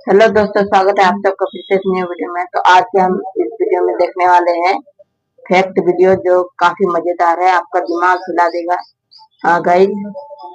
Hello दोस्तों, स्वागत है आप सबका फिर से इस न्यू वीडियो में। तो आज से हम इस वीडियो में देखने वाले हैं फैक्ट वीडियो जो काफी मजेदार है, आपका दिमाग हिला देगा। हाँ गाइस,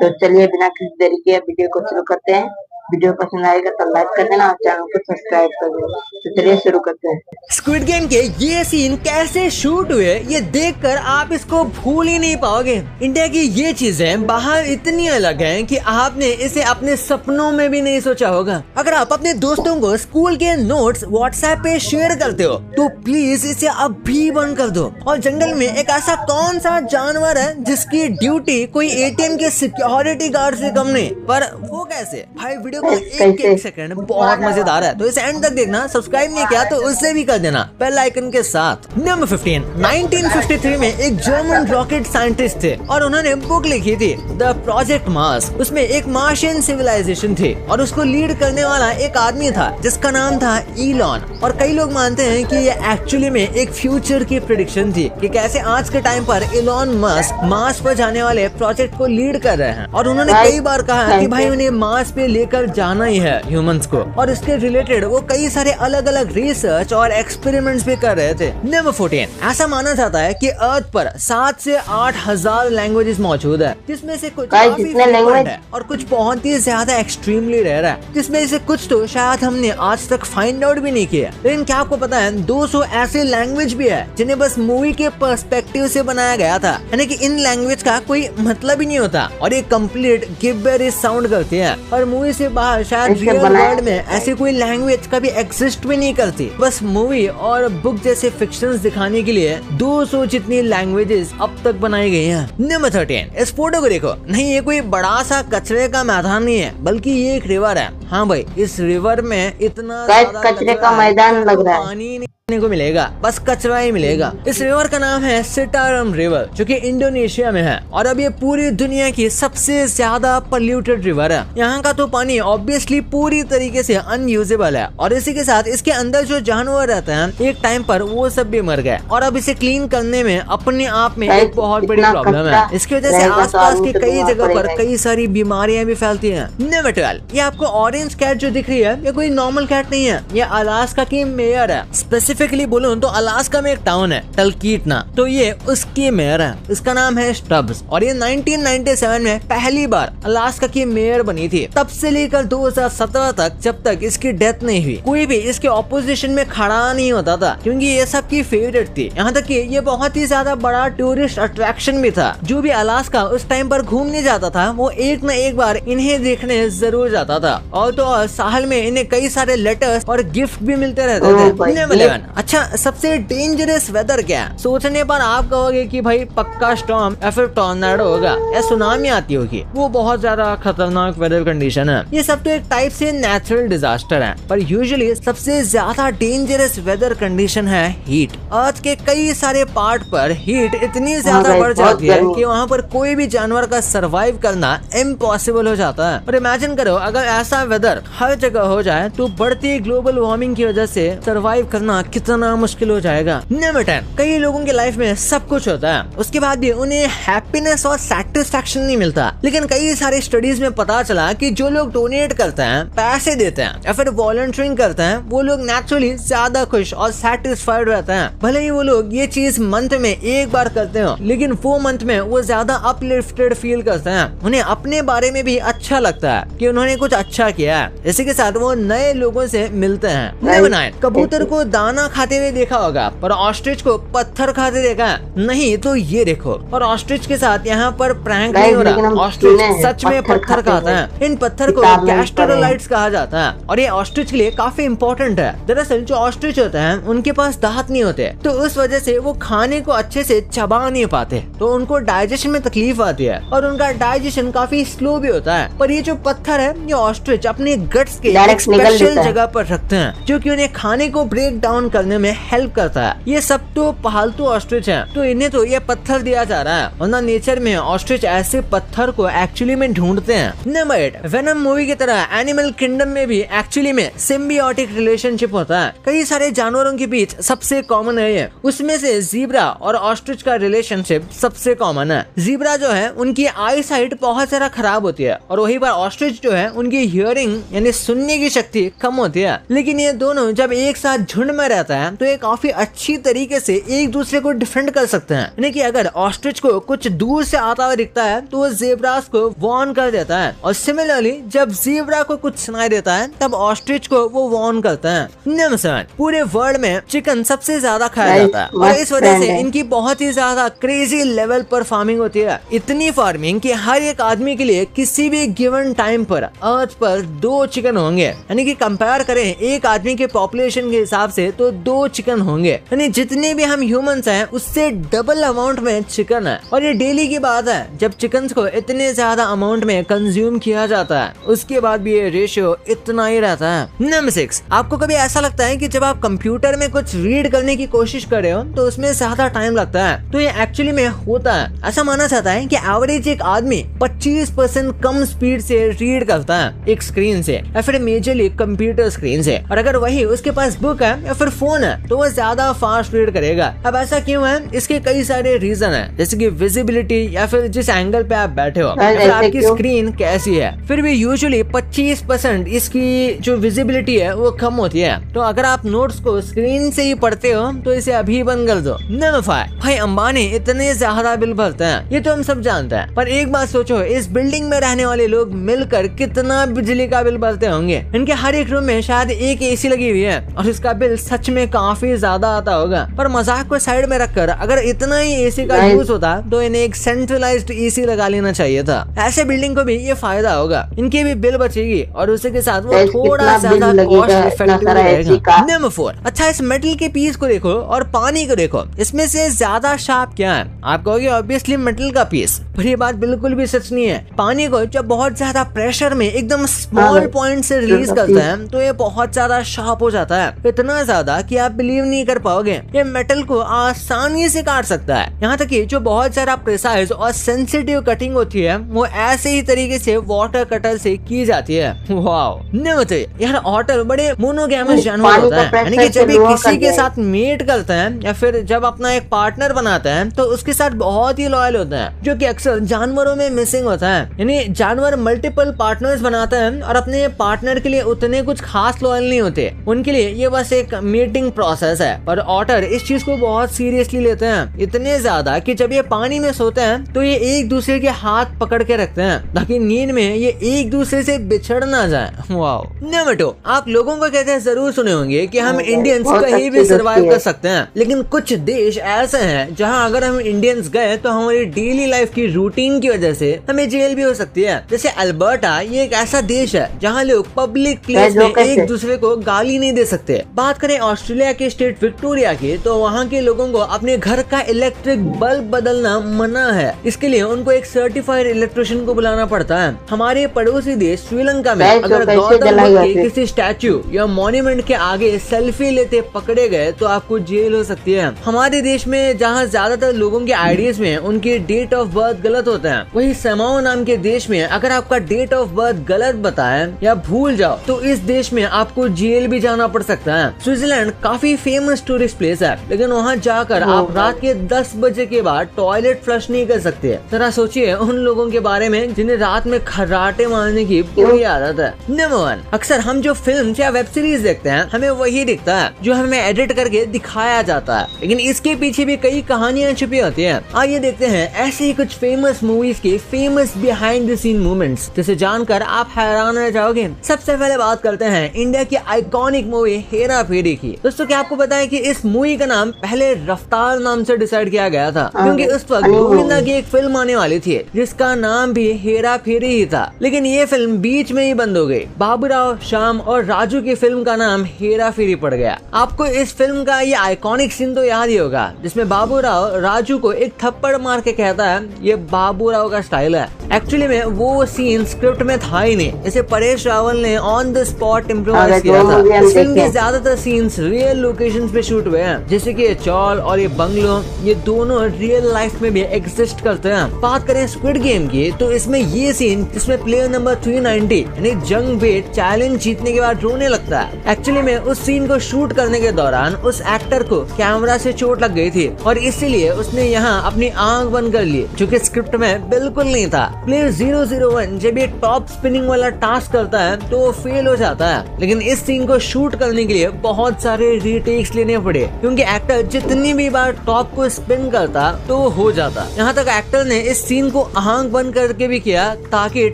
तो चलिए बिना किसी देरी के वीडियो को शुरू करते हैं। वीडियो पसंद आएगा तो लाइक कर देना और चैनल को सब्सक्राइब कर देना। तो चलिए शुरू करते हैं। स्क्विड गेम के ये सीन कैसे शूट हुए ये देखकर आप इसको भूल ही नहीं पाओगे। इंडिया की ये चीजें बाहर इतनी अलग हैं कि आपने इसे अपने सपनों में भी नहीं सोचा होगा। अगर आप अपने दोस्तों को स्कूल के नोट्स व्हाट्सएप पे शेयर करते हो तो प्लीज इसे अभी बंद कर दो। और जंगल में एक ऐसा कौन सा जानवर है जिसकी ड्यूटी कोई एटीएम के सिक्योरिटी गार्ड से कम नहीं, पर वो कैसे? भाई वीडियो को एक सेकंड बहुत मजेदार है, तो इसे एंड तक देखना। सब्सक्राइब नहीं किया तो उससे भी कर देना बेल आइकन के साथ। नंबर 15, 1953 में एक जर्मन रॉकेट साइंटिस्ट थे और उन्होंने बुक लिखी थी द प्रोजेक्ट मार्स। उसमें एक मार्शियन सिविलाइजेशन थी और उसको लीड करने वाला एक आदमी था जिसका नाम था इलॉन। और कई लोग मानते हैं कि ये एक्चुअली में एक फ्यूचर की प्रेडिक्शन थी कि कैसे आज के टाइम पर इलॉन मस्क मार्स पर जाने वाले प्रोजेक्ट को लीड कर रहे हैं। और उन्होंने कई बार कहा कि भाई उन्हें मार्स पे लेकर जाना ही है ह्यूमंस को, और इसके रिलेटेड वो कई सारे अलग अलग रिसर्च और एक्सपेरिमेंट्स भी कर रहे थे। नंबर 14, ऐसा माना जाता है कि अर्थ पर 7 से 8 हजार लैंग्वेजेस मौजूद है, जिसमें से कुछ काफी फ्रीक्वेंट है और कुछ बहुत ही ज्यादा एक्सट्रीमली रेयर है, जिसमें से कुछ तो शायद हमने आज तक फाइंड आउट भी नहीं किया। लेकिन क्या आपको पता है 200 ऐसे लैंग्वेज भी है जिन्हें बस मूवी के पर्सपेक्टिव से बनाया गया था, यानी कि इन लैंग्वेज का कोई मतलब ही नहीं होता और ये कंप्लीट गिब्बरिश साउंड करती है। और मूवी से बाहर शायद रियल वर्ल्ड में ऐसी कोई लैंग्वेज कभी एग्जिस्ट भी नहीं करती। बस मूवी और बुक जैसे फिक्शंस दिखाने के लिए 200 जितनी लैंग्वेजेस अब तक बनाई गई हैं। नंबर 13, इस फोटो को देखो। नहीं, ये कोई बड़ा सा कचरे का मैदान नहीं है, बल्कि ये एक रिवर है। हाँ भाई, इस रिवर में इतना कचरे का मैदान लग रहा है, पानी को मिलेगा, बस कचरा ही मिलेगा। इस रिवर का नाम है सिटारम रिवर, जो कि इंडोनेशिया में है और अब ये पूरी दुनिया की सबसे ज्यादा पोल्यूटेड रिवर है। यहाँ का तो पानी ऑब्वियसली पूरी तरीके से अनयूजेबल है और इसी के साथ इसके अंदर जो जानवर रहते हैं एक टाइम पर वो सब भी मर गए और अब इसे क्लीन करने में अपने आप में एक बहुत बड़ी प्रॉब्लम है। इसकी वजह से आसपास की कई जगह पर कई सारी बीमारियां भी फैलती हैं। नंबर 12, ये आपको ऑरेंज कैट जो दिख रही है ये कोई नॉर्मल कैट नहीं है, ये अलास्का की मेयर है। स्पेसिफिकली बोलूं तो अलास्का में एक टाउन है टलकीटना, तो ये उसकी मेयर है। इसका नाम है स्टब्स और ये 1997 में पहली बार अलास्का की मेयर बनी थी। तब से लेकर 2017 तक, जब तक इसकी डेथ नहीं हुई, कोई भी इसके ऑपोजिशन में खड़ा नहीं होता था क्योंकि ये सबकी फेवरेट थी। यहाँ तक कि ये बहुत ही ज्यादा बड़ा टूरिस्ट अट्रैक्शन भी था। जो भी अलास्का उस टाइम पर घूमने जाता था वो एक न एक बार इन्हें देखने जरूर जाता था और तो और साल में इन्हें कई सारे लेटर्स और गिफ्ट भी मिलते रहते थे। अच्छा, सबसे डेंजरस वेदर क्या है? सोचने पर आप कहोगे कि भाई पक्का स्टॉर्म या फिर टॉर्नेडो होगा या सुनामी आती होगी, वो बहुत ज्यादा खतरनाक वेदर कंडीशन है। ये सब तो एक टाइप से नेचुरल डिजास्टर है, पर यूजुअली सबसे ज्यादा डेंजरस वेदर कंडीशन है हीट। अर्थ के कई सारे पार्ट पर हीट इतनी ज्यादा बढ़ जाती है कि वहाँ पर कोई भी जानवर का सरवाइव करना इम्पॉसिबल हो जाता है। और इमेजिन करो अगर ऐसा वेदर हर जगह हो जाए तो बढ़ती ग्लोबल वार्मिंग की वजह से सरवाइव करना कितना मुश्किल हो जाएगा। नंबर 10, कई लोगों की लाइफ में सब कुछ होता है, उसके बाद भी उन्हें हैप्पीनेस और सेटिस्फैक्शन नहीं मिलता। लेकिन कई सारे स्टडीज में पता चला कि जो लोग डोनेट करते हैं, पैसे देते हैं या फिर वॉलंटियरिंग करते हैं, वो लोग नेचुरली ज्यादा खुश और सेटिस्फाइड रहते हैं। भले ही वो लोग ये चीज मंथ में एक बार करते हो, लेकिन वो मंथ में वो ज्यादा अपलिफ्टेड फील करते हैं। उन्हें अपने बारे में भी अच्छा लगता है कि उन्होंने कुछ अच्छा किया है। इसी के साथ वो नए लोगों से मिलते हैं। नंबर 9, कबूतर को दाना खाते हुए देखा होगा पर ऑस्ट्रिच को पत्थर खाते देखा है? नहीं तो ये देखो। और ऑस्ट्रिच के साथ यहाँ पर प्रैंक नहीं हो रहा, ऑस्ट्रिच सच में पत्थर खाता है। इन पत्थर को गैस्ट्रोलाइट्स कहा जाता है और ये ऑस्ट्रिच के लिए काफी इम्पोर्टेंट है। दरअसल जो ऑस्ट्रिच होते हैं उनके पास दांत नहीं होते, तो उस वजह से वो खाने को अच्छे से चबा नहीं पाते, तो उनको डाइजेशन में तकलीफ आती है और उनका डाइजेशन काफी स्लो भी होता है। पर ये जो पत्थर है ये ऑस्ट्रिच अपने गट्स के एक स्पेशल जगह पर रखते हैं जो कि उन्हें खाने को ब्रेक डाउन करने में हेल्प करता है। ये सब तो पालतू ऑस्ट्रिच हैं, तो इन्हें तो ये पत्थर दिया जा रहा है, वरना नेचर में ऑस्ट्रिच ऐसे पत्थर को एक्चुअली में ढूंढते हैं। नंबर 8, वेनम मूवी की तरह एनिमल किंगडम में भी एक्चुअली में सिम्बियोटिक रिलेशनशिप होता है। कई सारे जानवरों के बीच सबसे कॉमन है ये, उसमें से जीब्रा और ऑस्ट्रिच का रिलेशनशिप सबसे कॉमन है। जीब्रा जो है उनकी आई साइट बहुत ज्यादा खराब होती है और वही पर ऑस्ट्रिच जो है उनकी हियरिंग हियरिंग यानी सुनने की शक्ति कम होती है, लेकिन ये दोनों जब एक साथ झुंड में रहता है तो ये काफी अच्छी तरीके से एक दूसरे को डिफेंड कर सकते हैं। यानी कि अगर ऑस्ट्रिच को कुछ दूर से आता हुआ दिखता है तो वो ज़ेब्रास को वार्न कर देता है, और सिमिलरली जब ज़ेब्रा को कुछ सुनाई देता है तब ऑस्ट्रिच को वो वार्न करता है। नंबर 7, पूरे वर्ल्ड में चिकन सबसे ज्यादा खाया जाता है और इस वजह से इनकी बहुत ही ज्यादा क्रेजी लेवल पर फार्मिंग होती है। इतनी फार्मिंग कि हर एक आदमी के लिए किसी भी गिवन टाइम पर अर्थ पर 2 चिकन होंगे। यानी कि कंपेयर करें एक आदमी के पॉपुलेशन के हिसाब से तो 2 चिकन होंगे। यानी जितने भी हम ह्यूमंस हैं उससे डबल अमाउंट में चिकन है, और ये डेली की बात है जब चिकन को इतने ज्यादा अमाउंट में कंज्यूम किया जाता है, उसके बाद भी ये रेशियो इतना ही रहता है। नंबर 6, आपको कभी ऐसा लगता है कि जब आप कंप्यूटर में कुछ रीड करने की कोशिश कर रहे हो तो उसमें ज्यादा टाइम लगता है? तो ये एक्चुअली में होता है। ऐसा माना जाता है कि एवरेज एक आदमी 25% कम स्पीड से रीड करता है एक स्क्रीन से या फिर मेजरली कंप्यूटर स्क्रीन से, और अगर वही उसके पास बुक है या फिर फोन है तो वो ज्यादा फास्ट रीड करेगा। अब ऐसा क्यों है? इसके कई सारे रीजन है, जैसे कि विजिबिलिटी या फिर जिस एंगल पे आप बैठे हो या फिर आपकी स्क्रीन कैसी है। फिर भी यूजुअली 25% इसकी जो विजिबिलिटी है वो कम होती है। तो अगर आप नोट्स को स्क्रीन से ही पढ़ते हो तो इसे अभी बंद कर दो। नंबर 5, भाई अंबानी इतने ज्यादा बिल भरते हैं, ये तो हम सब जानते हैं, पर एक बात सोचो, इस बिल्डिंग में रहने वाले लोग मिलकर कितना बिजली का बिल भरते होंगे। इनके हर एक रूम में शायद एक एसी लगी हुई है और इसका बिल सच में काफी ज्यादा आता होगा। पर मजाक को साइड में रखकर अगर इतना ही एसी का यूज होता तो इन्हें एक सेंट्रलाइज्ड एसी लगा लेना चाहिए था। ऐसे बिल्डिंग को भी ये फायदा होगा, इनकी भी बिल बचेगी और उसी के साथ वो थोड़ा ज्यादा कॉस्ट इफेक्टिव रहेगा। नंबर 4, अच्छा इस मेटल के पीस को देखो और पानी को देखो, इसमें से ज्यादा शार्प क्या है? आप कहोगे ऑब्वियसली मेटल का पीस, पर ये बात बिल्कुल भी सच नहीं है। पानी को जब बहुत ज्यादा प्रेशर में एकदम स्मॉल पॉइंट से रिलीज करते हैं तो ये बहुत ज्यादा शार्प हो जाता है, इतना ज्यादा कि आप बिलीव नहीं कर पाओगे। ये मेटल को आसानी से काट सकता है। यहाँ तक कि जो बहुत ज्यादा प्रिसाइज और सेंसिटिव कटिंग होती है वो ऐसे ही तरीके से वाटर कटर से की जाती है। वाओ, नहीं होते यार, ऑटर बड़े मोनोगैमस जानवर होता है, यानी कि जब भी किसी के साथ मेट करते हैं या फिर जब अपना एक पार्टनर बनाते हैं तो उसके साथ बहुत ही लॉयल होते हैं, जो कि अक्सर जानवरों में मिसिंग होता है। यानी जानवर मल्टीपल पार्टनर्स बनाते हैं और अपने पार्टनर के लिए उतने कुछ खास लॉयल नहीं होते, उनके लिए ये बस एक मीटिंग प्रोसेस है। और ऑटर इस चीज को बहुत सीरियसली लेते हैं, इतने ज्यादा कि जब ये पानी में सोते हैं तो ये एक दूसरे के हाथ पकड़ के रखते हैं ताकि नींद में ये एक दूसरे से बिछड़ ना जाए। वाओ। नंबर 2, आप लोगों को कहते हैं जरूर सुने होंगे कि हम इंडियंस कहीं भी सर्वाइव कर सकते हैं, लेकिन कुछ देश ऐसे हैं जहां अगर हम इंडियंस गए तो हमारी डेली लाइफ की रूटीन की वजह से हमें जेल भी हो सकती है। जैसे अल्बर्टा, ये एक ऐसा देश है जहां लोग पब्लिक प्लेस में एक दूसरे को गाली नहीं दे सकते। बात करें ऑस्ट्रेलिया के स्टेट विक्टोरिया की, तो वहाँ के लोगों को अपने घर का इलेक्ट्रिक बल्ब बदलना मना है। इसके लिए उनको एक सर्टिफाइड इलेक्ट्रिशियन को बुलाना पड़ता है। हमारे पड़ोसी देश श्रीलंका में अगर गौतम बुद्ध के किसी स्टैच्यू या मॉन्यूमेंट के आगे सेल्फी लेते पकड़े गए तो आपको जेल हो सकती है। हमारे देश में जहाँ ज्यादातर लोगों के आईडीज में उनकी डेट ऑफ बर्थ गलत होता है, वही समाओ नाम के देश में अगर आपका डेट ऑफ बर्थ गलत बताए या भूल जाओ तो इस देश में आपको जेल भी जाना पड़ सकता है। स्विट्जरलैंड काफी फेमस टूरिस्ट प्लेस है, लेकिन वहाँ जाकर आप रात के 10 बजे के बाद टॉयलेट फ्लश नहीं कर सकते। जरा सोचिए उन लोगों के बारे में जिन्हें रात में खर्राटे मारने की बुरी आदत है। नंबर 1, अक्सर हम जो फिल्म या वेब सीरीज देखते हैं हमें वही दिखता है जो हमें एडिट करके दिखाया जाता है, लेकिन इसके पीछे भी कई कहानियां छुपी होती हैं। आइए देखते हैं ऐसे ही कुछ फेमस मूवीज के famous behind the scene moments, जिसे जानकर आप हैरान रह जाओगे। सबसे पहले बात करते हैं इंडिया की आइकॉनिक मूवी हेरा फेरी की। दोस्तों क्या आपको पता है कि इस मूवी का नाम पहले रफ्तार नाम से डिसाइड किया गया था, क्योंकि उस वक्त गोविंदा की एक फिल्म आने वाली थी जिसका नाम भी हेरा फेरी ही था, लेकिन ये फिल्म बीच में ही बंद हो गई। बाबूराव, श्याम और राजू की फिल्म का नाम हेरा फेरी पड़ गया। आपको इस फिल्म का ये आइकॉनिक सीन तो याद ही होगा जिसमें बाबूराव राजू को एक थप्पड़ मार के कहता है ये बाबूराव का स्टाइल है। एक्चुअली में वो सीन स्क्रिप्ट में था ही नहीं, इसे परेश रावल ने ऑन द स्पॉट इम्प्रोवाइज किया था। इस फिल्म के ज्यादातर सीन्स रियल लोकेशंस पे शूट हुए हैं, जैसे कि ये चौल और ये बंगलो, ये दोनों रियल लाइफ में भी एग्जिस्ट करते हैं। बात करें स्क्विड गेम की तो इसमें ये सीन जिसमें प्लेयर नंबर 390 यानी जंग बेट चैलेंज जीतने के बाद रोने लगता है, एक्चुअली में उस सीन को शूट करने के दौरान उस एक्टर को कैमरा से चोट लग गई थी और इसीलिए उसने यहाँ अपनी आंख बंद कर ली, जो कि स्क्रिप्ट में बिल्कुल नहीं था। प्लेयर 001 जब ये टॉप स्पिनिंग वाला टास्क करता है तो वो फेल हो जाता है, लेकिन इस सीन को शूट करने के लिए बहुत सारे रीटेक्स लेने पड़े क्योंकि एक्टर जितनी भी बार टॉप को स्पिन करता तो वो हो जाता। यहाँ तक एक्टर ने इस सीन को आंख बंद करके भी किया ताकि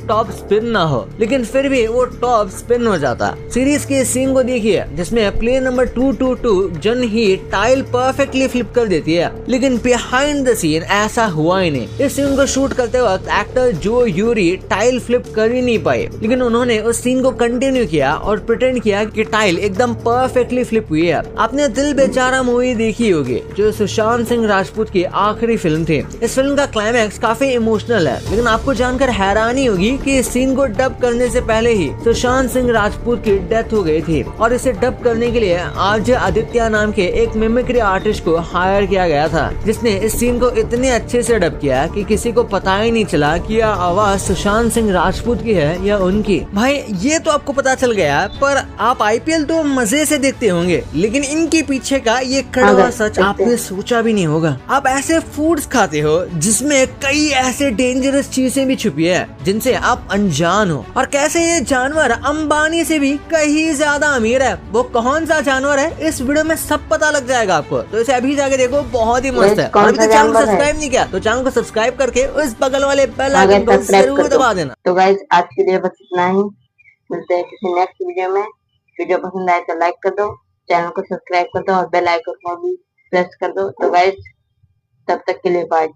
टॉप स्पिन ना हो, लेकिन फिर भी वो टॉप स्पिन हो जाता। सीरीज के इस सीन को देखिए जिसमें प्लेयर नंबर 222 जन ही टाइल परफेक्टली फ्लिप कर देती है, लेकिन बिहाइंड द सीन ऐसा हुआ ही नहीं। इस सीन को शूट करते वक्त एक्टर जो यूरी टाइल फ्लिप कर ही नहीं पाए, लेकिन उन्होंने उस सीन को कंटिन्यू किया और प्रिटेंड किया कि टाइल एकदम परफेक्टली फ्लिप हुई है। आपने दिल बेचारा मूवी देखी होगी जो सुशांत सिंह राजपूत की आखिरी फिल्म थी। इस फिल्म का क्लाइमैक्स काफी इमोशनल है, लेकिन आपको जानकर हैरानी होगी कि इस सीन को डब करने से पहले ही सुशांत सिंह राजपूत की डेथ हो गई थी और इसे डब करने के लिए आरजे आदित्य नाम के एक मिमिक्री आर्टिस्ट को हायर किया गया था, जिसने इस सीन को इतने अच्छे से डब किया कि किसी को पता ही नहीं चला कि यह आवाज सुशांत सिंह राजपूत की है या उनकी। भाई ये तो आपको पता चल गया, पर आप आईपीएल तो मजे से देखते होंगे, लेकिन इनके पीछे का ये कड़वा सच आपने सोचा भी नहीं होगा। आप ऐसे फूड्स खाते हो जिसमें कई ऐसे डेंजरस चीजें भी छुपी है जिनसे आप अनजान हो, और कैसे ये जानवर अंबानी से भी कहीं ज्यादा अमीर है। वो कौन सा जानवर है इस वीडियो में सब पता लग जाएगा आपको, तो इसे अभी जाके देखो, बहुत ही मस्त है। और अभी तक चैनल को सब्सक्राइब नहीं किया तो चैनल को सब्सक्राइब करके उस बगल वाले बेल आइकन को जरूर दबा देना। तो गाइस आज के लिए बस इतना ही, मिलते हैं किसी नेक्स्ट वीडियो में। वीडियो पसंद आए तो लाइक कर दो, चैनल को सब्सक्राइब कर दो और बेल आइकन को भी प्रेस कर दो। तो गाइस तब तक के लिए बाय।